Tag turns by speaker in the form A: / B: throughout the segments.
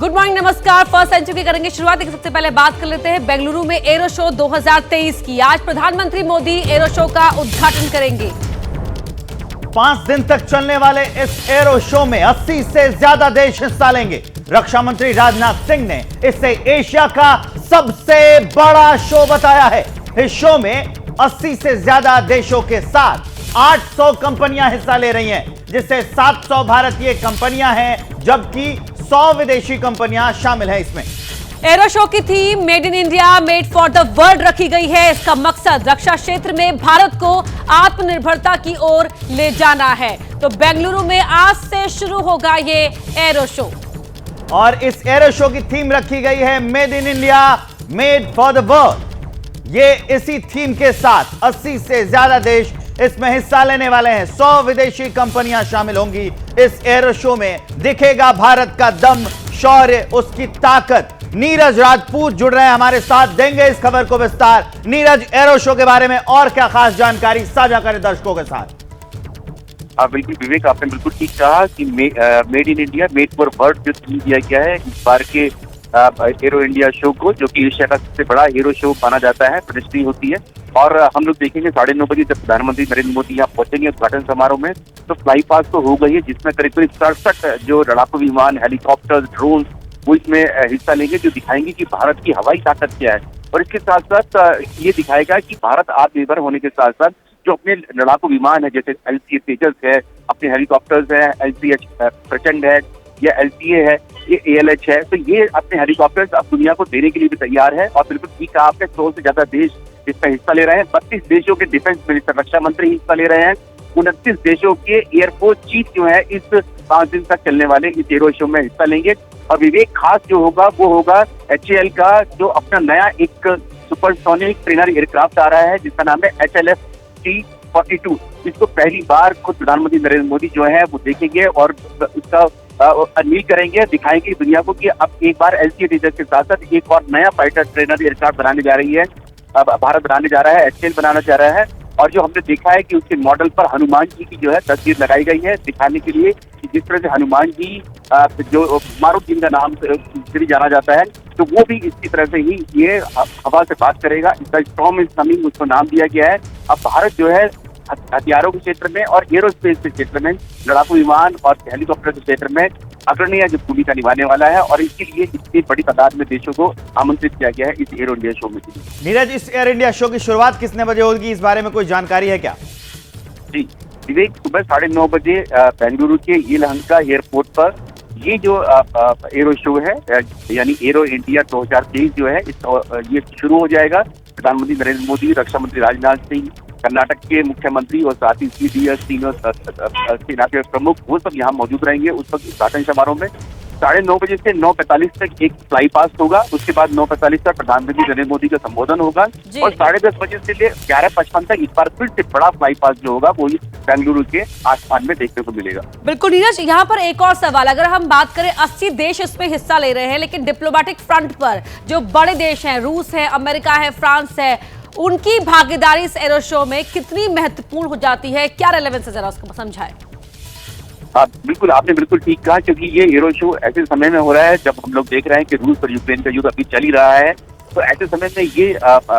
A: Good morning, नमस्कार। First century की करेंगे शुरुआत। सबसे पहले बात कर लेते हैं बेंगलुरु में एरो शो 2023 की। आज प्रधानमंत्री मोदी एरो शो का उद्घाटन करेंगे।
B: 5 दिन तक चलने वाले इस एरो शो में 80 से ज्यादा देश हिस्सा लेंगे। रक्षा मंत्री राजनाथ सिंह ने इसे एशिया का सबसे बड़ा शो बताया है। इस शो में 80 से ज्यादा देशों के साथ 800 कंपनियां हिस्सा ले रही हैं, जिससे 700 भारतीय कंपनियां हैं, जबकि 100 विदेशी कंपनियां शामिल हैं इसमें।
A: एरो शो की theme made in India, made for the world रखी गई है। इसका मकसद रक्षा क्षेत्र में भारत को आत्मनिर्भरता की ओर ले जाना है। तो बेंगलुरु में आज से शुरू होगा ये एरो शो।
B: और इस एरो शो की थीम रखी गई है made in India, made for the world. ये इसी थीम के साथ 80 से ज्यादा देश इसमें हिस्सा लेने वाले हैं। 100 विदेशी कंपनियां शामिल होंगी इस एरो शो में। दिखेगा भारत का दम, शौर्य, उसकी ताकत। नीरज राजपूत जुड़ रहे हैं हमारे साथ, देंगे इस खबर को विस्तार। नीरज, एरो शो के बारे में और क्या खास जानकारी साझा करें दर्शकों के साथ?
C: बिल्कुल विवेक, आपने बिल्कुल ठीक कहा कि made in India, made for world जो थीम दिया गया है इस बार के एरो इंडिया शो को, जो कि एशिया का सबसे बड़ा एरो शो माना जाता है, प्रदर्शनी होती है। और हम लोग देखेंगे 9:30 बजे जब प्रधानमंत्री नरेंद्र मोदी यहाँ पहुंचेंगे उद्घाटन समारोह में, तो फ्लाई पास तो हो गई है, जिसमें करीब 67 जो लड़ाकू विमान, हेलीकॉप्टर, ड्रोन वो इसमें हिस्सा लेंगे, जो दिखाएंगे कि भारत की हवाई ताकत क्या है। और इसके साथ साथ ये दिखाएगा कि भारत आत्मनिर्भर होने के साथ साथ जो अपने लड़ाकू विमान है, जैसे LCA तेजस है, अपने हेलीकॉप्टर्स है, LCH प्रचंड है, या LCA है, ये ALH है, तो ये अपने हेलीकॉप्टर्स अब दुनिया को देने के लिए भी तैयार है। और बिल्कुल ठीक कहा आपने, 100 से ज्यादा देश इसमें हिस्सा ले रहे हैं। 32 देशों के डिफेंस मिनिस्टर, रक्षा मंत्री हिस्सा ले रहे हैं। 29 देशों के एयरफोर्स चीफ जो है इस 5 दिन तक चलने वाले इस एरो शो में हिस्सा लेंगे। और विवेक, खास जो होगा वो होगा HAL का जो अपना नया एक सुपरसोनिक ट्रेनर एयरक्राफ्ट आ रहा है, जिसका नाम है HLF-T42। इसको पहली बार खुद प्रधानमंत्री नरेंद्र मोदी जो है वो देखेंगे और उसका अनवील करेंगे, दिखाएंगे दुनिया को कि अब एक बार LCA तेजस के साथ साथ एक और नया फाइटर ट्रेनर एयरक्राफ्ट बनाने जा रही है, भारत बनाने जा रहा है, HAL बनाना चाह रहा है। और जो हमने देखा है कि उसके मॉडल पर हनुमान जी की जो है तस्वीर लगाई गई है, दिखाने के लिए कि जिस तरह से हनुमान जी जो मारुत जिनका नाम से भी जाना जाता है, तो वो भी इसी तरह से ही ये हवा से बात करेगा। इसका स्टॉर्म इज कमिंग उसको नाम दिया गया है। अब भारत जो है हथियारों के क्षेत्र में और एरोस्पेस के क्षेत्र में, लड़ाकू विमान और हेलीकॉप्टर के क्षेत्र में अग्रणीय जो भूमिका निभाने वाला है। और इसके लिए इतनी बड़ी तादाद में देशों को आमंत्रित किया गया है इस एरो इंडिया शो में।
B: नीरज, इस एयर इंडिया शो की शुरुआत कितने बजे होगी, इस बारे में कोई जानकारी है क्या?
C: जी विवेक, सुबह 9:30 बजे बेंगलुरु के येलहंका एयरपोर्ट पर ये जो एरो शो है, यानी एरो इंडिया 2023 जो है ये शुरू हो जाएगा। प्रधानमंत्री नरेंद्र मोदी, रक्षा मंत्री राजनाथ सिंह, कर्नाटक के मुख्यमंत्री और साथ ही CDS तीनों सेना के प्रमुख वो सब यहाँ मौजूद रहेंगे उस वक्त उद्घाटन समारोह में। 9:30 बजे से 9:45 तक एक फ्लाई पास होगा। उसके बाद 9:45 तक प्रधानमंत्री नरेंद्र मोदी का संबोधन होगा और 10:30 बजे से 11:55 तक एक बार फिर से बड़ा फ्लाई पास जो होगा वो बेंगलुरु के आसमान में देखने को मिलेगा।
A: बिल्कुल नीरज, यहाँ पर एक और सवाल, अगर हम बात करें 80 देश इसमें हिस्सा ले रहे हैं, लेकिन डिप्लोमेटिक फ्रंट पर जो बड़े देश हैं, रूस है, अमेरिका है, फ्रांस है, उनकी भागीदारी इस एरो शो में कितनी महत्वपूर्ण हो जाती है? क्या रेलेवेंस है, जरा उसको समझाएं।
C: बिल्कुल, आपने बिल्कुल ठीक कहा, क्योंकि ये एरो शो ऐसे समय में हो रहा है जब हम लोग देख रहे हैं कि रूस और यूक्रेन का युद्ध अभी चल ही रहा है। तो ऐसे समय में ये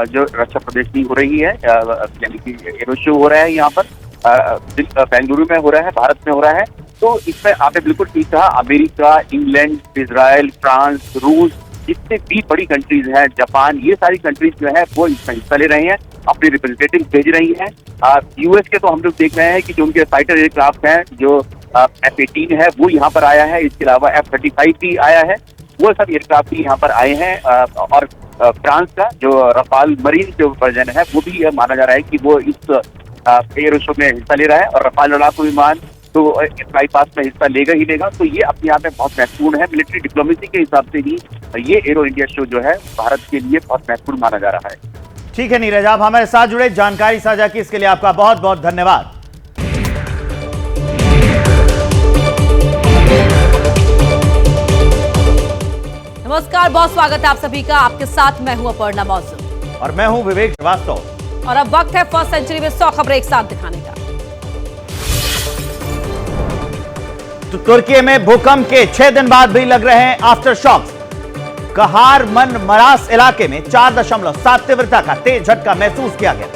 C: जो रक्षा प्रदर्शनी हो रही है, यानी कि एरो शो हो रहा है यहाँ पर बेंगलुरु में हो रहा है, भारत में हो रहा है। तो इसमें आपने बिल्कुल ठीक कहा, अमेरिका, इंग्लैंड, इजराइल, फ्रांस, रूस, जितने भी बड़ी कंट्रीज हैं, जापान, ये सारी कंट्रीज जो है वो इसमें हिस्सा ले रही हैं, अपने रिप्रेजेंटेटिव भेज रही हैं। US के तो हम लोग देख रहे हैं कि जो उनके फाइटर एयरक्राफ्ट हैं, जो F-18 है वो यहाँ पर आया है। इसके अलावा F-35 भी आया है, वो सब एयरक्राफ्ट भी यहाँ पर आए हैं। और फ्रांस का जो रफाल मरीन जो वर्जन है वो भी माना जा रहा है कि वो इस एरो शो में हिस्सा ले रहा है। और रफाल लड़ाकू विमान तो फ्लाई पास में हिस्सा लेगा ही लेगा। तो ये अपने आप में बहुत महत्वपूर्ण है। मिलिट्री डिप्लोमेसी के हिसाब से भी ये एरो इंडिया शो जो है भारत के लिए बहुत महत्वपूर्ण माना जा रहा है।
B: ठीक है नीरज, आप हमारे साथ जुड़े, जानकारी साझा की, इसके लिए आपका बहुत बहुत धन्यवाद।
A: नमस्कार, बहुत स्वागत है आप सभी का। आपके साथ मैं हूं अपर्णा मौसम
B: और मैं हूं विवेक श्रीवास्तव।
A: और अब वक्त है फर्स्ट सेंचुरी में 100 खबरें एक साथ दिखाने का।
B: तुर्की में भूकंप के 6 दिन बाद भी लग रहे हैं आफ्टर शॉक्स। कहार मन मरास इलाके में 4.7 तीव्रता का तेज झटका महसूस किया गया।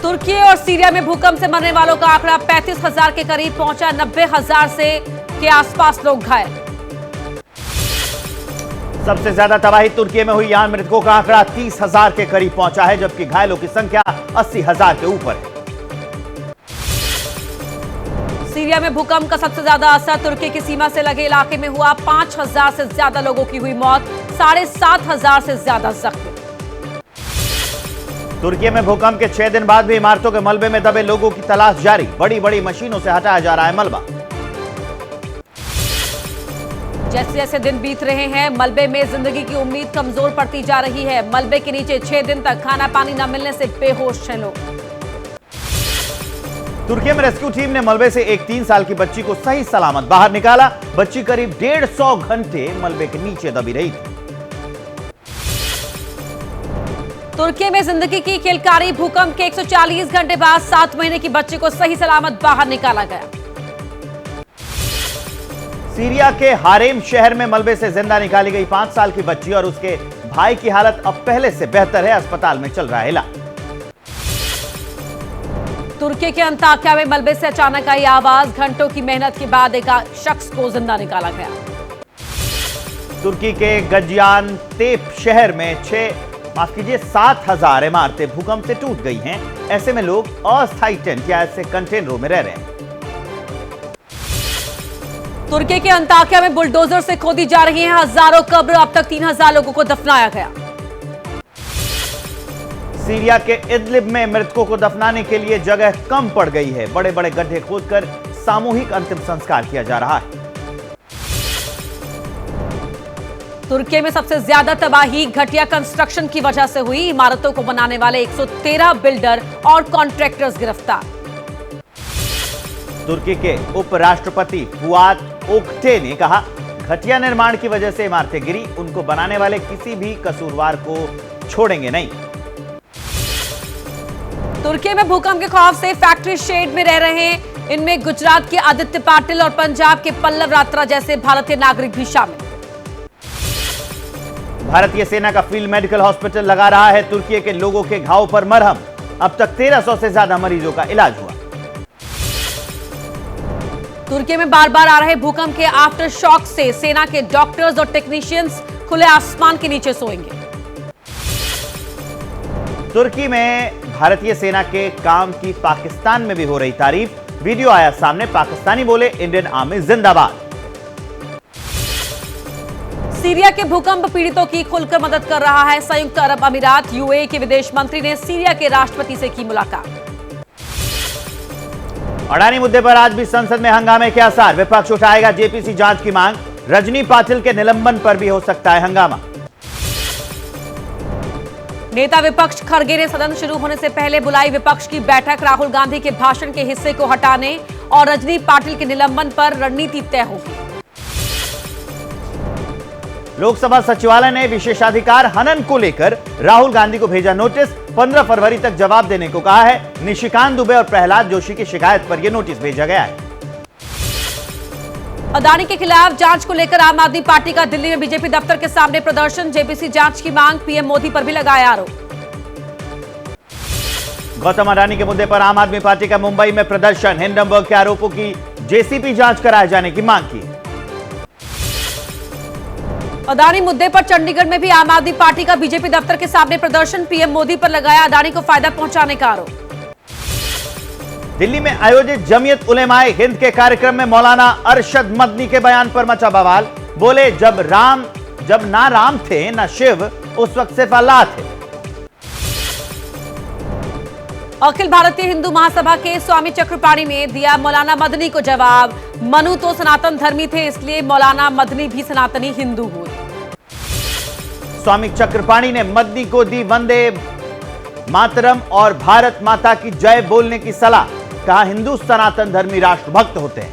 A: तुर्की और सीरिया में भूकंप से मरने वालों का आंकड़ा 35,000 के करीब पहुंचा। 90,000 के आसपास लोग घायल।
B: सबसे ज्यादा तबाही तुर्की में हुई। यहां मृतकों का आंकड़ा 30,000 के करीब पहुंचा है, जबकि घायलों की संख्या 80,000 के ऊपर है।
A: सीरिया में भूकंप का सबसे ज्यादा असर तुर्की की सीमा से लगे इलाके में हुआ। 5,000 से ज्यादा लोगों की हुई मौत, 7,500 से ज्यादा जख्मी।
B: तुर्की में भूकंप के 6 दिन बाद भी इमारतों के मलबे में दबे लोगों की तलाश जारी। बड़ी बड़ी मशीनों से हटाया जा रहा है मलबा।
A: जैसे जैसे दिन बीत रहे हैं, मलबे में जिंदगी की उम्मीद कमजोर पड़ती जा रही है। मलबे के नीचे 6 दिन तक खाना पानी न मिलने से बेहोश हैं लोग।
B: तुर्की में रेस्क्यू टीम ने मलबे से एक 3 साल की बच्ची को सही सलामत बाहर निकाला। बच्ची करीब 150 घंटे मलबे के नीचे दबी रही थी।
A: तुर्की में जिंदगी की किलकारी। भूकंप के 140 घंटे बाद 7 महीने की बच्ची को सही सलामत बाहर निकाला गया।
B: सीरिया के हारेम शहर में मलबे से जिंदा निकाली गई 5 साल की बच्ची और उसके भाई की हालत अब पहले से बेहतर है। अस्पताल में चल रहा है इलाज।
A: तुर्की के अंताक्या में मलबे से अचानक आई आवाज। घंटों की मेहनत के बाद एक शख्स को जिंदा निकाला गया।
B: तुर्की के गजियानतेप शहर में 7,000 इमारतें भूकंप से टूट गई हैं। ऐसे में लोग अस्थायी टेंट या ऐसे कंटेनरों में रह रहे हैं।
A: तुर्की के अंताक्या में बुलडोजर से खोदी जा रही हैं हजारों कब्र। अब तक 3,000 लोगों को दफनाया गया।
B: सीरिया के इदलिब में मृतकों को दफनाने के लिए जगह कम पड़ गई है। बड़े बड़े गड्ढे खोदकर सामूहिक अंतिम संस्कार किया जा रहा है।
A: तुर्की में सबसे ज्यादा तबाही घटिया कंस्ट्रक्शन की वजह से हुई। इमारतों को बनाने वाले 113 बिल्डर और कॉन्ट्रैक्टर्स गिरफ्तार।
B: तुर्की के उपराष्ट्रपति फुआद ओक्टे ने कहा, घटिया निर्माण की वजह से इमारतें गिरी। उनको बनाने वाले किसी भी कसूरवार को छोड़ेंगे नहीं।
A: तुर्की में भूकंप के खौफ से फैक्ट्री शेड में रह रहे हैं। इनमें गुजरात के आदित्य पाटिल और पंजाब के पल्लव रात्रा जैसे भारतीय नागरिक भी शामिल।
B: भारतीय सेना का फील्ड मेडिकल हॉस्पिटल लगा रहा है तुर्की के लोगों के घाव पर मरहम। अब तक 1300 से ज्यादा मरीजों का इलाज हुआ।
A: तुर्की में बार बार आ रहे भूकंप के आफ्टर शॉक से सेना के डॉक्टर्स और टेक्नीशियंस खुले आसमान के नीचे सोएंगे।
B: तुर्की में भारतीय सेना के काम की पाकिस्तान में भी हो रही तारीफ। वीडियो आया सामने। पाकिस्तानी बोले, इंडियन आर्मी जिंदाबाद।
A: सीरिया के भूकंप पीड़ितों की खुलकर मदद कर रहा है संयुक्त अरब अमीरात। यूएई के विदेश मंत्री ने सीरिया के राष्ट्रपति से की मुलाकात।
B: अडानी मुद्दे पर आज भी संसद में हंगामे के आसार। विपक्ष उठाएगा जेपीसी जांच की मांग। रजनी पाटिल के निलंबन पर भी हो सकता है हंगामा।
A: नेता विपक्ष खड़गे ने सदन शुरू होने से पहले बुलाई विपक्ष की बैठक। राहुल गांधी के भाषण के हिस्से को हटाने और रजनी पाटिल के निलंबन पर रणनीति तय होगी।
B: लोकसभा सचिवालय ने विशेषाधिकार हनन को लेकर राहुल गांधी को भेजा नोटिस। 15 फरवरी तक जवाब देने को कहा है। निशिकांत दुबे और प्रहलाद जोशी की शिकायत पर यह नोटिस भेजा गया है।
A: अडानी के खिलाफ जांच को लेकर आम आदमी पार्टी का दिल्ली में बीजेपी दफ्तर के सामने प्रदर्शन। जेपीसी जांच की मांग। पीएम मोदी पर भी लगाया आरोप।
B: गौतम अडानी के मुद्दे पर आम आदमी पार्टी का मुंबई में प्रदर्शन। हिंडनबर्ग के आरोपों की जेसीपी जांच कराए जाने की मांग की।
A: अडानी मुद्दे पर चंडीगढ़ में भी आम आदमी पार्टी का बीजेपी दफ्तर के सामने प्रदर्शन। पीएम मोदी पर लगाया अडानी को फायदा पहुंचाने का आरोप।
B: दिल्ली में आयोजित जमीयत उलेमाए हिंद के कार्यक्रम में मौलाना अरशद मदनी के बयान पर मचा बवाल। बोले, जब ना राम थे ना शिव, उस वक्त सिर्फ अल्लाह थे।
A: अखिल भारतीय हिंदू महासभा के स्वामी चक्रपाणी ने दिया मौलाना मदनी को जवाब। मनु तो सनातन धर्मी थे, इसलिए मौलाना मदनी भी सनातनी हिंदू हुए।
B: स्वामी चक्रपाणी ने मदनी को दी वंदे मातरम और भारत माता की जय बोलने की सलाह। कहा, हिंदू सनातन धर्मी राष्ट्रभक्त होते हैं।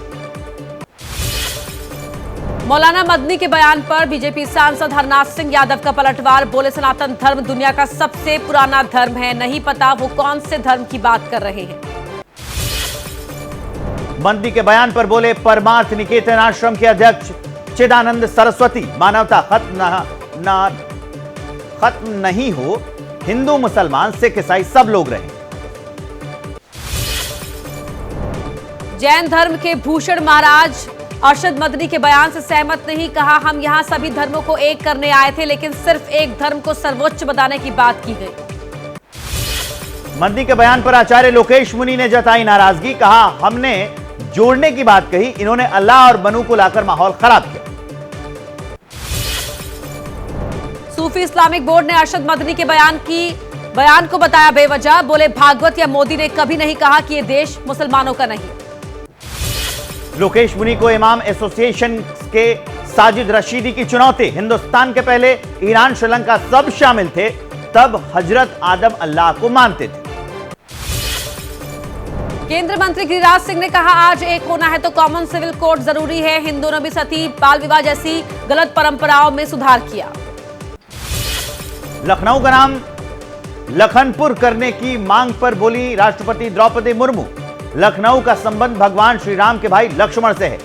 A: मौलाना मदनी के बयान पर बीजेपी सांसद हरनाथ सिंह यादव का पलटवार। बोले, सनातन धर्म दुनिया का सबसे पुराना धर्म है। नहीं पता वो कौन से धर्म की बात कर रहे हैं।
B: मंत्री के बयान पर बोले परमार्थ निकेतन आश्रम के अध्यक्ष चिदानंद सरस्वती, मानवता खत्म नहीं हो, हिंदू मुसलमान सिख ईसाई सब लोग रहें।
A: जैन धर्म के भूषण महाराज अरशद मदनी के बयान से सहमत नहीं, कहा हम यहां सभी धर्मों को एक करने आए थे, लेकिन सिर्फ एक धर्म को सर्वोच्च बताने की बात की गई।
B: मदनी के बयान पर आचार्य लोकेश मुनि ने जताई नाराजगी, कहा हमने जोड़ने की बात कही, इन्होंने अल्लाह और बनू को लाकर माहौल खराब किया।
A: सूफी इस्लामिक बोर्ड ने अरशद मदनी के बयान को बताया बेवजह, बोले भागवत या मोदी ने कभी नहीं कहा कि यह देश मुसलमानों का नहीं।
B: लोकेश मुनि को इमाम एसोसिएशन के साजिद रशीदी की चुनौती, हिंदुस्तान के पहले ईरान श्रीलंका सब शामिल थे, तब हजरत आदम अल्लाह को मानते थे।
A: केंद्रीय मंत्री गिरिराज सिंह ने कहा आज एक होना है तो कॉमन सिविल कोड जरूरी है, हिंदू ने भी सती बाल विवाह जैसी गलत परंपराओं में सुधार किया।
B: लखनऊ का नाम लखनपुर करने की मांग पर बोली राष्ट्रपति द्रौपदी मुर्मू, लखनऊ का संबंध भगवान श्री राम के भाई लक्ष्मण से है।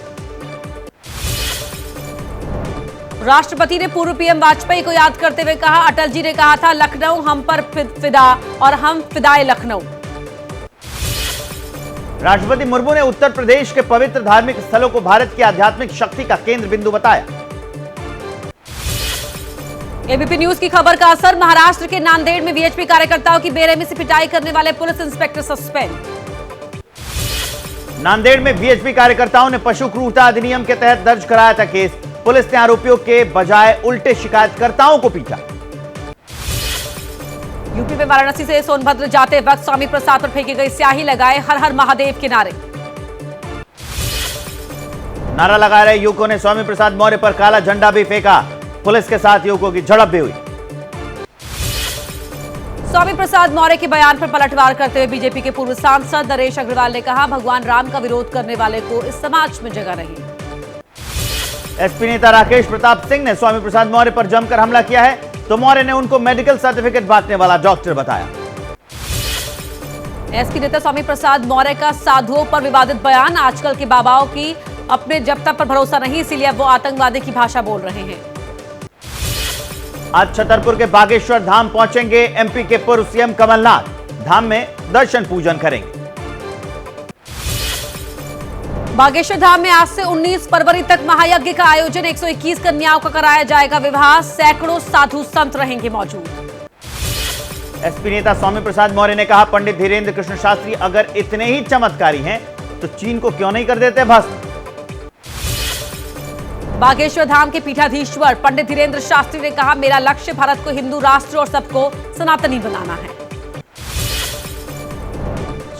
A: राष्ट्रपति ने पूर्व पीएम वाजपेयी को याद करते हुए कहा अटल जी ने कहा था लखनऊ हम पर फिदा और हम फिदाए लखनऊ।
B: राष्ट्रपति मुर्मू ने उत्तर प्रदेश के पवित्र धार्मिक स्थलों को भारत की आध्यात्मिक शक्ति का केंद्र बिंदु बताया।
A: एबीपी न्यूज की खबर का असर, महाराष्ट्र के नांदेड़ में वीएचपी कार्यकर्ताओं की बेरहमी से पिटाई करने वाले पुलिस इंस्पेक्टर सस्पेंड।
B: नांदेड़ में वीएचपी कार्यकर्ताओं ने पशु क्रूरता अधिनियम के तहत दर्ज कराया था केस, पुलिस ने आरोपियों के बजाय उल्टे शिकायतकर्ताओं को पीटा।
A: यूपी में वाराणसी से सोनभद्र जाते वक्त स्वामी प्रसाद पर फेंकी गई स्याही, लगाए हर हर महादेव के नारे।
B: नारा लगा रहे युवकों ने स्वामी प्रसाद मौर्य पर काला झंडा भी फेंका, पुलिस के साथ युवकों की झड़प भी हुई।
A: स्वामी प्रसाद मौर्य के बयान पर पलटवार करते हुए बीजेपी के पूर्व सांसद नरेश अग्रवाल ने कहा भगवान राम का विरोध करने वाले को इस समाज में जगह नहीं।
B: एसपी नेता राकेश प्रताप सिंह ने स्वामी प्रसाद मौर्य पर जमकर हमला किया है, तो मौर्य ने उनको मेडिकल सर्टिफिकेट बांटने वाला डॉक्टर बताया।
A: एसपी नेता स्वामी प्रसाद मौर्य का साधुओं पर विवादित बयान, आजकल के बाबाओं की अपने जब तक पर भरोसा नहीं, इसीलिए वो आतंकवादी की भाषा बोल रहे हैं।
B: आज छतरपुर के बागेश्वर धाम पहुंचेंगे एमपी के पूर्व सीएम कमलनाथ, धाम में दर्शन पूजन करेंगे।
A: बागेश्वर धाम में आज से 19 फरवरी तक महायज्ञ का आयोजन, 121 कन्याओं का कराया जाएगा विवाह, सैकड़ों साधु संत रहेंगे मौजूद।
B: एसपी नेता स्वामी प्रसाद मौर्य ने कहा पंडित धीरेन्द्र कृष्ण शास्त्री अगर इतने ही चमत्कारी हैं तो चीन को क्यों नहीं कर देते भस्म।
A: बागेश्वर धाम के पीठाधीश्वर पंडित धीरेन्द्र शास्त्री ने कहा मेरा लक्ष्य भारत को हिंदू राष्ट्र और सबको सनातनी बनाना है।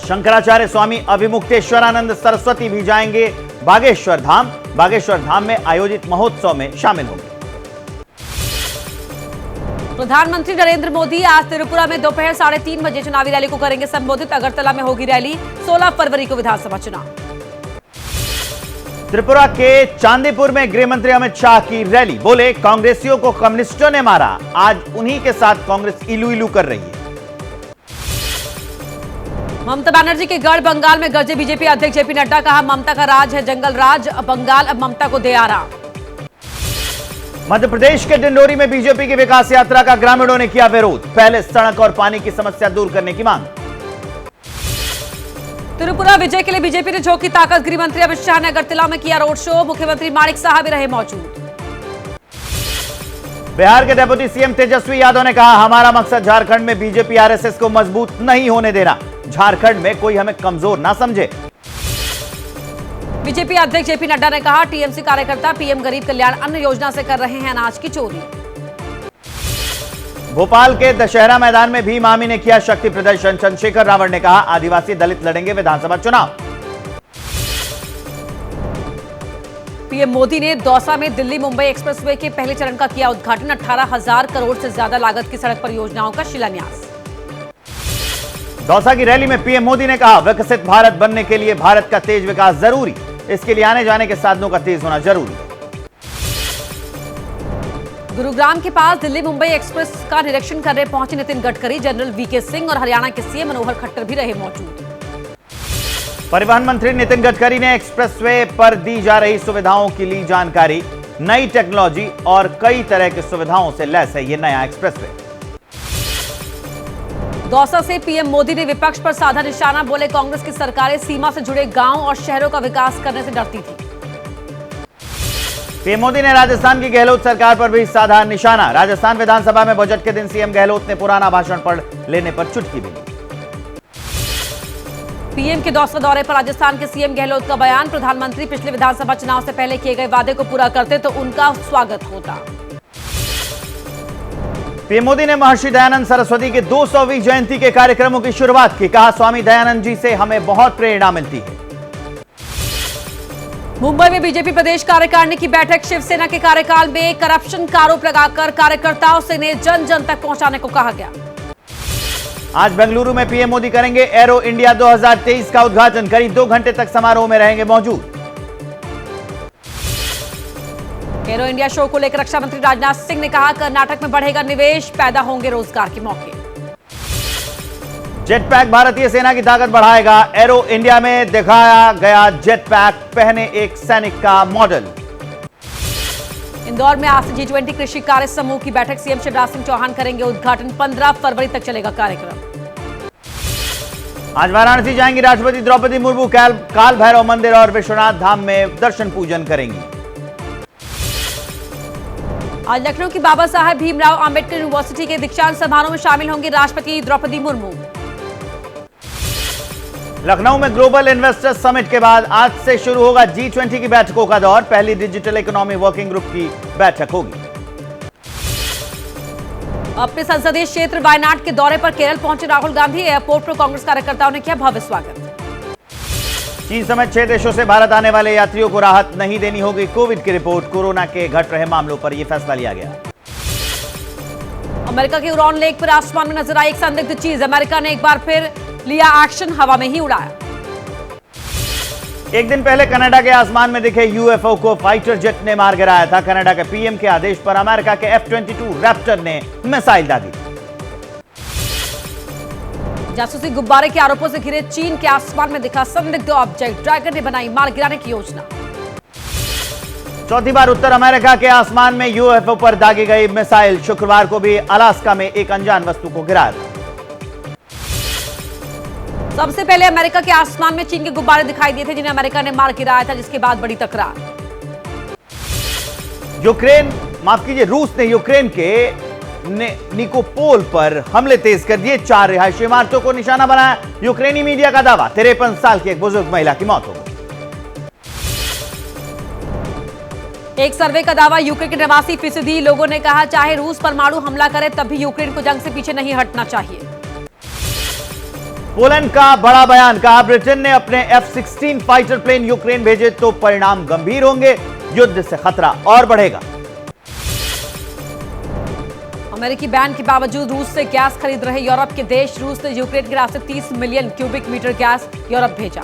B: शंकराचार्य स्वामी अभिमुक्तेश्वरानंद सरस्वती भी जाएंगे बागेश्वर धाम, बागेश्वर धाम में आयोजित महोत्सव में शामिल होंगे।
A: प्रधानमंत्री नरेंद्र मोदी आज त्रिपुरा में दोपहर 3:30 बजे चुनावी रैली को करेंगे संबोधित, अगरतला में होगी रैली, 16 फरवरी को विधानसभा चुनाव।
B: त्रिपुरा के चांदीपुर में गृह मंत्री अमित शाह की रैली, बोले कांग्रेसियों को कम्युनिस्टों ने मारा, आज उन्हीं के साथ कांग्रेस इलू इलू कर रही है।
A: ममता बनर्जी के गढ़ बंगाल में गरजे बीजेपी अध्यक्ष जेपी नड्डा, कहा ममता का राज है जंगल राज, बंगाल अब ममता को दे आराम।
B: मध्य प्रदेश के डिंडोरी में बीजेपी की विकास यात्रा का ग्रामीणों ने किया विरोध, पहले सड़क और पानी की समस्या दूर करने की मांग।
A: त्रिपुरा विजय के लिए बीजेपी ने झोंकी ताकत, गृह मंत्री अमित शाह ने अगरतला में किया रोड शो, मुख्यमंत्री माणिक साह भी रहे मौजूद।
B: बिहार के डेप्यूटी सीएम तेजस्वी यादव ने कहा हमारा मकसद झारखंड में बीजेपी आरएसएस को मजबूत नहीं होने देना, झारखंड में कोई हमें कमजोर ना समझे।
A: बीजेपी अध्यक्ष जेपी नड्डा ने कहा टीएमसी कार्यकर्ता पीएम गरीब कल्याण अन्न योजना से कर रहे हैं अनाज की चोरी।
B: भोपाल के दशहरा मैदान में भी मामी ने किया शक्ति प्रदर्शन, चंद्रशेखर रावण ने कहा आदिवासी दलित लड़ेंगे विधानसभा चुनाव। पीएम मोदी ने दौसा में दिल्ली मुंबई एक्सप्रेसवे के पहले चरण का किया उद्घाटन, 18,000 करोड़ से ज्यादा लागत की सड़क परियोजनाओं का शिलान्यास। दौसा की रैली में पीएम मोदी ने कहा विकसित भारत बनने के लिए भारत का तेज विकास जरूरी, इसके लिए आने जाने के साधनों का तेज होना जरूरी। गुरुग्राम के पास दिल्ली मुंबई एक्सप्रेस का निरीक्षण करने पहुंचे नितिन गडकरी, जनरल वीके सिंह और हरियाणा के सीएम मनोहर खट्टर भी रहे मौजूद। परिवहन मंत्री नितिन गडकरी ने एक्सप्रेसवे पर दी जा रही सुविधाओं की ली जानकारी। नई टेक्नोलॉजी और कई तरह की सुविधाओं से लैस है ये नया एक्सप्रेसवे।
A: दौसा से पीएम मोदी ने विपक्ष पर साधा निशाना, बोले कांग्रेस की सरकारें सीमा से जुड़े गांव और शहरों का विकास करने से डरती थी।
B: पीएम मोदी ने राजस्थान की गहलोत सरकार पर भी साधा निशाना। राजस्थान विधानसभा में बजट के दिन सीएम गहलोत ने पुराना भाषण पढ़ लेने पर चुटकी भी ली।
A: पीएम के दौसा दौरे पर राजस्थान के सीएम गहलोत का बयान, प्रधानमंत्री पिछले विधानसभा चुनाव से पहले किए गए वादे को पूरा करते तो उनका स्वागत होता।
B: पीएम मोदी ने महर्षि दयानंद सरस्वती के 200वीं जयंती के कार्यक्रमों की शुरुआत की। कहा, स्वामी दयानंद जी से हमें बहुत प्रेरणा मिलती है।
A: मुंबई में बीजेपी प्रदेश कार्यकारिणी की बैठक, शिवसेना के कार्यकाल में करप्शन का आरोप लगाकर कार्यकर्ताओं से इन्हें जन जन तक पहुंचाने को कहा गया।
B: आज बेंगलुरु में पीएम मोदी करेंगे एरो इंडिया 2023 का उद्घाटन। करीब 2 घंटे तक समारोह में रहेंगे मौजूद।
A: एरो इंडिया शो को लेकर रक्षा मंत्री राजनाथ सिंह ने कहा, कर्नाटक में बढ़ेगा निवेश, पैदा होंगे रोजगार के मौके।
B: जेट पैक भारतीय सेना की ताकत बढ़ाएगा। एरो इंडिया में दिखाया गया जेट पैक पहने एक सैनिक का मॉडल।
A: इंदौर में आज से G20 कृषि कार्य समूह की बैठक, सीएम शिवराज सिंह चौहान करेंगे उद्घाटन। 15 फरवरी तक चलेगा कार्यक्रम।
B: आज वाराणसी जाएंगी राष्ट्रपति द्रौपदी मुर्मू। काल भैरव मंदिर और विश्वनाथ धाम में दर्शन पूजन करेंगी।
A: आज लखनऊ की बाबा साहेब भीमराव अंबेडकर यूनिवर्सिटी के दीक्षांत समारोह में शामिल होंगी राष्ट्रपति द्रौपदी मुर्मू।
B: लखनऊ में ग्लोबल इन्वेस्टर्स समिट के बाद आज से शुरू होगा G20 की बैठकों का दौर। पहली डिजिटल इकोनॉमी वर्किंग ग्रुप की बैठक होगी।
A: अपने संसदीय क्षेत्र वायनाड के दौरे पर केरल पहुंचे राहुल गांधी। एयरपोर्ट पर कांग्रेस कार्यकर्ताओं ने किया भव्य स्वागत।
B: चीन समेत 6 देशों से भारत आने वाले यात्रियों को राहत नहीं देनी होगी कोविड की रिपोर्ट। कोरोना के घट रहे मामलों पर यह फैसला लिया गया।
A: अमेरिका के हुरॉन लेक पर आसमान में नजर आई एक संदिग्ध चीज। अमेरिका ने एक बार फिर लिया एक्शन, हवा में ही उड़ाया।
B: एक दिन पहले कनाडा के आसमान में दिखे यूएफओ को फाइटर जेट ने मार गिराया था। कनाडा के पीएम के आदेश पर अमेरिका के F-22 रैप्टर ने मिसाइल दागी।
A: जासूसी गुब्बारे के आरोपों से घिरे चीन के आसमान में दिखा संदिग्ध ऑब्जेक्ट, ड्रैगन ने बनाई मार गिराने की योजना।
B: चौथी बार उत्तर अमेरिका के आसमान में यूएफओ पर दागी गई मिसाइल। शुक्रवार को भी अलास्का में एक अनजान वस्तु को गिराया था।
A: सबसे पहले अमेरिका के आसमान में चीन के गुब्बारे दिखाई दिए थे, जिन्हें अमेरिका ने मार गिराया था, जिसके बाद बड़ी तकरार।
B: रूस ने यूक्रेन के निकोपोल पर हमले तेज कर दिए। 4 रिहायशी इमारतों को निशाना बनाया। यूक्रेनी मीडिया का दावा, 53 साल की एक बुजुर्ग महिला की मौत हो गई।
A: एक सर्वे का दावा, यूक्रेन के 89% लोगों ने कहा चाहे रूस परमाणु हमला करे तब भी यूक्रेन को जंग से पीछे नहीं हटना चाहिए।
B: पोलैंड का बड़ा बयान, कहा ब्रिटेन ने अपने F-16 फाइटर प्लेन यूक्रेन भेजे तो परिणाम गंभीर होंगे, युद्ध से खतरा और बढ़ेगा।
A: अमेरिकी बैन के बावजूद रूस से गैस खरीद रहे यूरोप के देश। रूस ने यूक्रेन के रास्ते 30 million cubic metre gas Europe भेजा।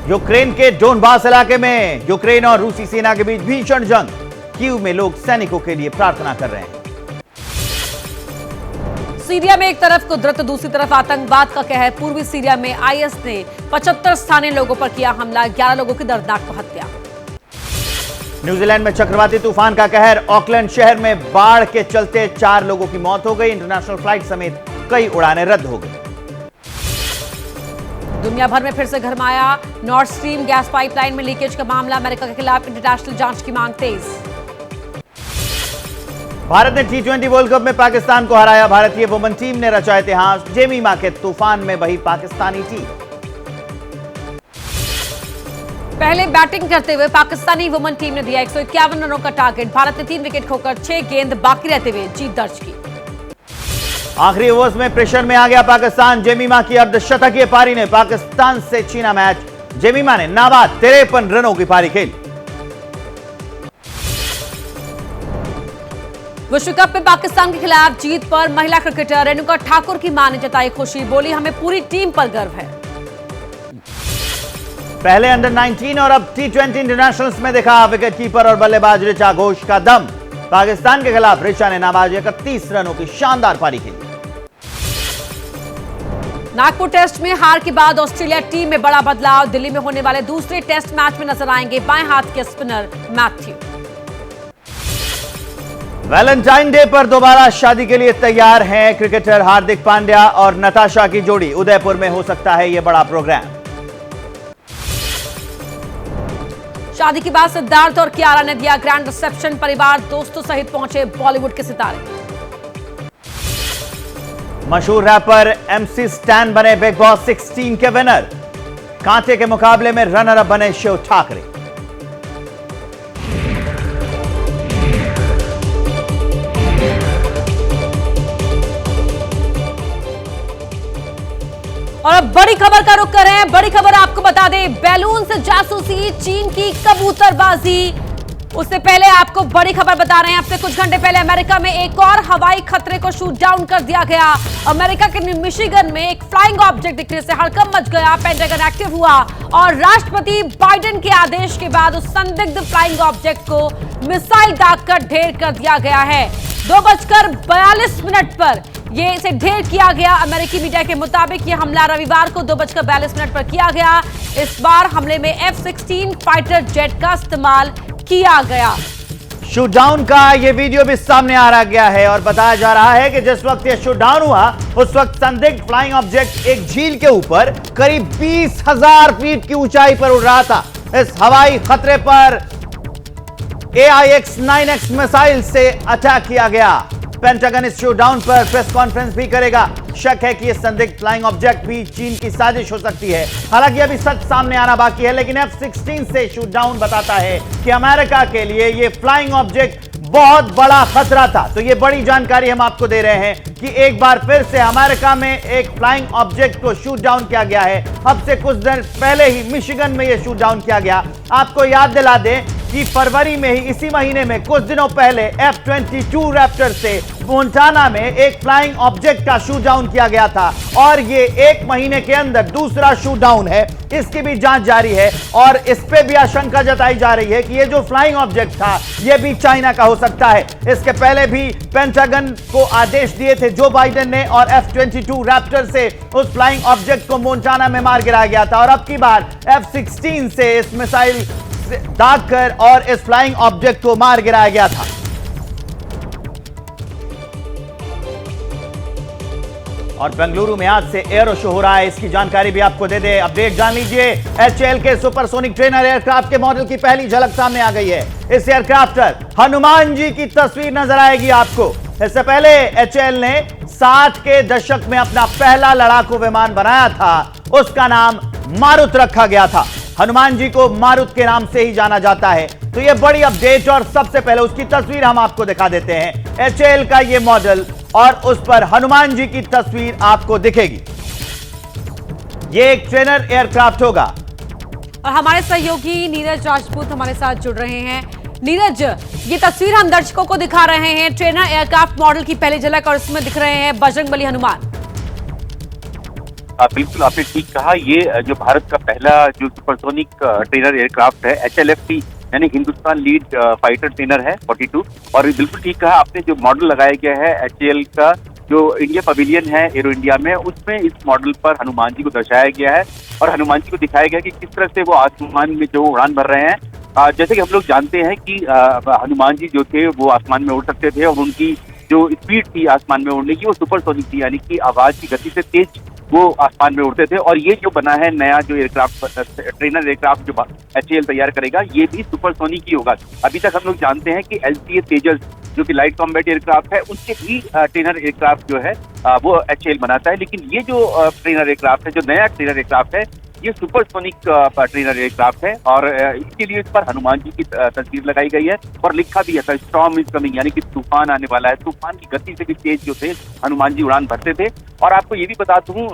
B: यूक्रेन के डोनबास इलाके में यूक्रेन और रूसी सेना के बीच भीषण जंग। कीव में लोग सैनिकों के लिए प्रार्थना कर रहे हैं।
A: सीरिया में एक तरफ कुदरत, दूसरी तरफ आतंकवाद का कहर। पूर्वी सीरिया में आईएस ने 75 स्थानीय लोगों पर किया हमला, 11 लोगों की दर्दनाक हत्या।
B: न्यूजीलैंड में चक्रवाती तूफान का कहर। ऑकलैंड शहर में बाढ़ के चलते 4 लोगों की मौत हो गई। इंटरनेशनल फ्लाइट समेत कई उड़ानें रद्द हो गई।
A: दुनिया भर में फिर से गरमाया नॉर्थ स्ट्रीम गैस पाइपलाइन में लीकेज का मामला। अमेरिका के खिलाफ इंटरनेशनल जांच की मांग तेज।
B: भारत ने T20 वर्ल्ड कप में पाकिस्तान को हराया। भारतीय वुमेन टीम ने रचा इतिहास। जेमिमा के तूफान में बही पाकिस्तानी टीम।
A: पहले बैटिंग करते हुए पाकिस्तानी वुमेन टीम ने दिया 151 रनों का टारगेट। भारत ने 3 विकेट खोकर 6 गेंद बाकी रहते हुए जीत दर्ज की।
B: आखिरी ओवर्स में प्रेशर में आ गया पाकिस्तान। जेमिमा की अर्धशतकीय पारी ने पाकिस्तान से छीना मैच। जेमिमा ने नाबाद 53 रनों की पारी खेली।
A: विश्व कप में पाकिस्तान के खिलाफ जीत पर महिला क्रिकेटर रेणुका ठाकुर की मां ने जताई खुशी। बोली, हमें पूरी टीम पर गर्व है।
B: पहले अंडर 19 और अब T20 इंटरनेशनल्स में दिखा विकेटकीपर और बल्लेबाज ऋचा घोष का दम। पाकिस्तान के खिलाफ ऋचा ने नाबाद 31 रनों की शानदार पारी खेली।
A: नागपुर टेस्ट में हार के बाद ऑस्ट्रेलिया टीम में बड़ा बदलाव। दिल्ली में होने वाले दूसरे टेस्ट मैच में नजर आएंगे बाएं हाथ के स्पिनर मैथ्यू।
B: वैलेंटाइन डे पर दोबारा शादी के लिए तैयार हैं क्रिकेटर हार्दिक पांड्या और नताशा की जोड़ी। उदयपुर में हो सकता है यह बड़ा प्रोग्राम।
A: शादी के बाद सिद्धार्थ और कियारा ने दिया ग्रैंड रिसेप्शन। परिवार दोस्तों सहित पहुंचे बॉलीवुड के सितारे।
B: मशहूर रैपर एमसी स्टैन बने बिग बॉस 16 के विनर। कांटे के मुकाबले में रनर अप बने शिव ठाकरे।
A: और अब बड़ी खबर का रुख कर रहे हैं। बड़ी खबर आपको बता दें, बैलून से जासूसी, चीन की कबूतरबाजी। उससे पहले आपको बड़ी खबर बता रहे हैं। अब से कुछ घंटे पहले अमेरिका में एक और हवाई खतरे को शूट डाउन कर दिया गया। अमेरिका के मिशिगन में एक फ्लाइंग ऑब्जेक्ट दिखने से हड़कंप मच गया। पेंटागन एक्टिव हुआ और राष्ट्रपति बाइडेन के आदेश के बाद उस संदिग्ध फ्लाइंग ऑब्जेक्ट को मिसाइल दागकर ढेर कर दिया गया है। 2:42 पर ये इसे ढेर किया गया। अमेरिकी मीडिया के मुताबिक ये हमला रविवार को 2:42 पर किया गया। इस बार हमले में F-16 फाइटर जेट का इस्तेमाल किया गया।
B: शूटडाउन का ये वीडियो भी सामने आ गया है और बताया जा रहा है कि जिस वक्त ये शूटडाउन हुआ उस वक्त संदिग्ध फ्लाइंग ऑब्जेक्ट एक झील के ऊपर करीब 20,000 फीट की ऊंचाई पर उड़ रहा था। इस हवाई खतरे पर AIX 9X मिसाइल से अटैक किया गया। पेंटागन इस शूटडाउन पर प्रेस कॉन्फ्रेंस भी करेगा। शक है कि यह संदिग्ध फ्लाइंग ऑब्जेक्ट भी चीन की साजिश हो सकती है। हालांकि अभी सच सामने आना बाकी है, लेकिन F-16 से शूटडाउन बताता है कि अमेरिका के लिए यह फ्लाइंग ऑब्जेक्ट बहुत बड़ा खतरा था। तो यह बड़ी जानकारी हम आपको दे रहे हैं कि एक बार फिर से अमेरिका में एक फ्लाइंग ऑब्जेक्ट को शूट डाउन किया गया है। अब से कुछ दिन पहले ही मिशिगन में यह शूट डाउन किया गया। आपको याद दिला दें कि फरवरी में ही, इसी महीने में कुछ दिनों पहले F-22 रैप्टर से मोंटाना में एक फ्लाइंग ऑब्जेक्ट का शूट डाउन किया गया था और ये एक महीने के अंदर दूसरा शूट डाउन है। इसकी भी जांच जारी है और इस पे भी आशंका जताई जा रही है कि ये जो फ्लाइंग ऑब्जेक्ट था ये भी चाइना का हो सकता है। इसके पहले भी पेंटागन को आदेश दिए थे जो बाइडेन ने और F-22 रैप्टर से उस फ्लाइंग ऑब्जेक्ट को मोंटाना में मार गिराया गया था और अब की बार F-16 से इस मिसाइल दागकर और इस फ्लाइंग ऑब्जेक्ट को मार गिराया गया था। और बेंगलुरु में आज से एरो शो हो रहा है, इसकी जानकारी भी आपको दे दे। अपडेट जान लीजिए। HAL के सुपरसोनिक ट्रेनर एयरक्राफ्ट के मॉडल की पहली झलक सामने आ गई है। इस एयरक्राफ्ट पर हनुमान जी की तस्वीर नजर आएगी आपको। इससे पहले HAL ने 60 के दशक में अपना पहला लड़ाकू विमान बनाया था, उसका नाम मारुत रखा गया था। हनुमान जी को मारुत के नाम से ही जाना जाता है। तो ये बड़ी अपडेट और सबसे पहले उसकी तस्वीर हम आपको दिखा देते हैं। HAL का ये मॉडल और उस पर हनुमान जी की तस्वीर आपको दिखेगी। ये एक ट्रेनर एयरक्राफ्ट होगा।
A: और हमारे सहयोगी नीरज राजपूत हमारे साथ जुड़ रहे हैं। नीरज, ये तस्वीर हम दर्शकों को दिखा रहे हैं, ट्रेनर एयरक्राफ्ट मॉडल की पहली झलक और इसमें दिख रहे हैं बजरंगबली हनुमान।
C: बिल्कुल आपने ठीक कहा। ये जो भारत का पहला जो सुपरसोनिक ट्रेनर एयरक्राफ्ट है HLFT यानी हिंदुस्तान लीड फाइटर ट्रेनर है 42। और बिल्कुल ठीक कहा आपने, जो मॉडल लगाया गया है HAL का जो इंडिया पवेलियन है एरो इंडिया में, उसमें इस मॉडल पर हनुमान जी को दर्शाया गया है और हनुमान जी को दिखाया गया कि किस तरह से वो आसमान में जो उड़ान भर रहे हैं। जैसे कि हम लोग जानते हैं कि हनुमान जी जो थे वो आसमान में उड़ सकते थे और उनकी जो स्पीड थी आसमान में उड़ने की वो सुपरसोनिक थी, यानी कि आवाज की गति से तेज वो आसमान में उड़ते थे। और ये जो बना है नया जो एयरक्राफ्ट ट्रेनर एयरक्राफ्ट जो HAL तैयार करेगा, ये भी सुपरसोनिक ही होगा। अभी तक हम लोग जानते हैं कि LCA तेजस जो कि लाइट कॉम्बैट एयरक्राफ्ट है, उसके भी ट्रेनर एयरक्राफ्ट जो है वो HAL बनाता है। लेकिन ये जो ट्रेनर एयरक्राफ्ट है, जो नया ट्रेनर एयरक्राफ्ट है, ये सुपरसोनिक ट्रेनर एयरक्राफ्ट है और इसके लिए इस पर हनुमान जी की तस्वीर लगाई गई है और लिखा भी है स्टॉर्म इज कमिंग, यानी कि तूफान आने वाला है। तूफान की गति से भी तेज जो थे हनुमान जी उड़ान भरते थे। और आपको ये भी बता दूं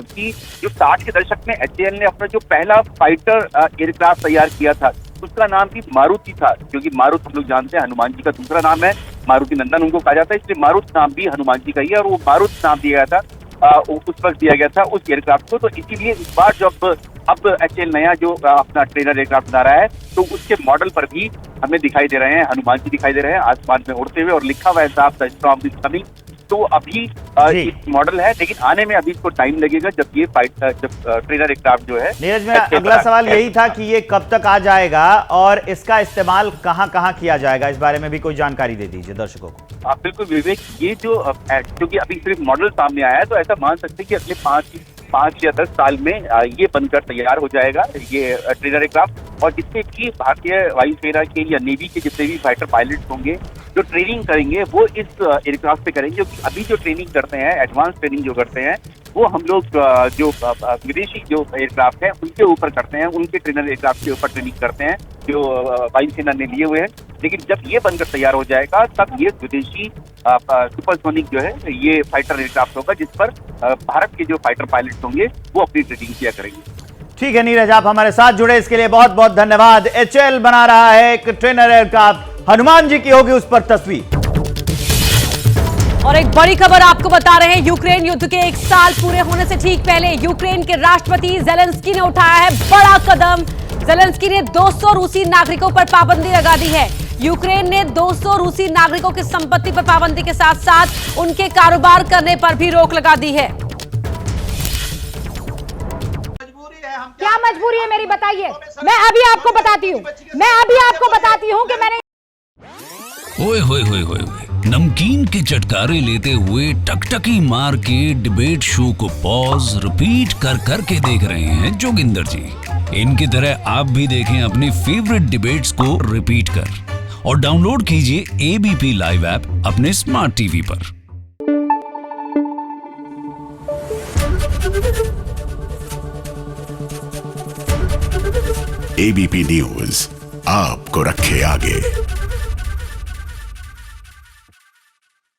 C: कि जो 60 के दशक में HAL ने अपना जो पहला फाइटर एयरक्राफ्ट तैयार किया था उसका नाम भी मारुति था, क्योंकि मारुत हम लोग जानते हैं हनुमान जी का दूसरा नाम है, मारुति नंदन उनको कहा जाता है, इसलिए मारुत नाम भी हनुमान जी का ही है और वो मारुत नाम दिया गया था उस वक्त दिया गया था उस एयरक्राफ्ट को। तो इसीलिए इस बार जब अब HAL नया जो अपना ट्रेनर एयरक्राफ्ट बना रहा है तो उसके मॉडल पर भी हमें दिखाई दे रहे हैं हनुमान जी दिखाई दे रहे हैं आसमान में उड़ते हुए और लिखा हुआ है साफ स्टॉर्म इज कमिंग। तो अभी
B: जी।
C: एक मॉडल है, लेकिन आने में अभी इसको टाइम लगेगा जब ये ट्रेनर एयरक्राफ्ट जो है।
B: नीरज, मेरा अगला सवाल यही था कि ये कब तक आ जाएगा और इसका इस्तेमाल कहां किया जाएगा, इस बारे में भी कोई जानकारी दे दीजिए दर्शकों को।
C: बिल्कुल विवेक, ये जो क्योंकि अभी सिर्फ मॉडल सामने आया है, तो ऐसा मान सकते हैं कि अगले 5 या 10 साल में ये बनकर तैयार हो जाएगा ये ट्रेनर एयरक्राफ्ट, और जिससे कि भारतीय वायुसेना के या नेवी के जितने भी फाइटर पायलट होंगे जो ट्रेनिंग करेंगे वो इस एयरक्राफ्ट से करेंगे। क्योंकि अभी जो ट्रेनिंग करते हैं, एडवांस ट्रेनिंग जो करते हैं, वो हम लोग जो विदेशी जो एयरक्राफ्ट हैं उनके ऊपर करते हैं, उनके ट्रेनर एयरक्राफ्ट के ऊपर ट्रेनिंग करते हैं जो वायुसेना ने लिए हुए हैं। लेकिन जब ये बनकर तैयार हो जाएगा तब ये विदेशी सुपरसोनिक जो है ये फाइटर एयरक्राफ्ट होगा, जिस पर भारत के जो फाइटर पायलट होंगे वो अपनी ट्रेनिंग किया करेंगे।
B: ठीक है नीरज, आप हमारे साथ जुड़े इसके लिए बहुत बहुत धन्यवाद। HAL बना रहा है एक ट्रेनर एयरक्राफ्ट, हनुमान जी की होगी उस पर तस्वीर।
A: और एक बड़ी खबर आपको बता रहे हैं, यूक्रेन युद्ध के 1 साल पूरे होने से ठीक पहले यूक्रेन के राष्ट्रपति जेलेंस्की ने उठाया है बड़ा कदम। जेलेंस्की ने 200 रूसी नागरिकों पर पाबंदी लगा दी है। यूक्रेन ने 200 रूसी नागरिकों की संपत्ति पर पाबंदी के साथ साथ उनके कारोबार करने पर भी रोक लगा दी है।
D: क्या मजबूरी है मेरी, बताइए। मैं अभी आपको बताती हूँ कि मैंने
E: ओए होए होए होए, नमकीन के चटकारे लेते हुए टकटकी मार के डिबेट शो को पॉज रिपीट कर करके देख रहे हैं जोगिंदर जी। इनकी तरह आप भी देखें अपनी फेवरेट डिबेट्स को रिपीट कर, और डाउनलोड कीजिए ABP लाइव ऐप अपने स्मार्ट टीवी पर।
F: ABP न्यूज आपको रखे आगे।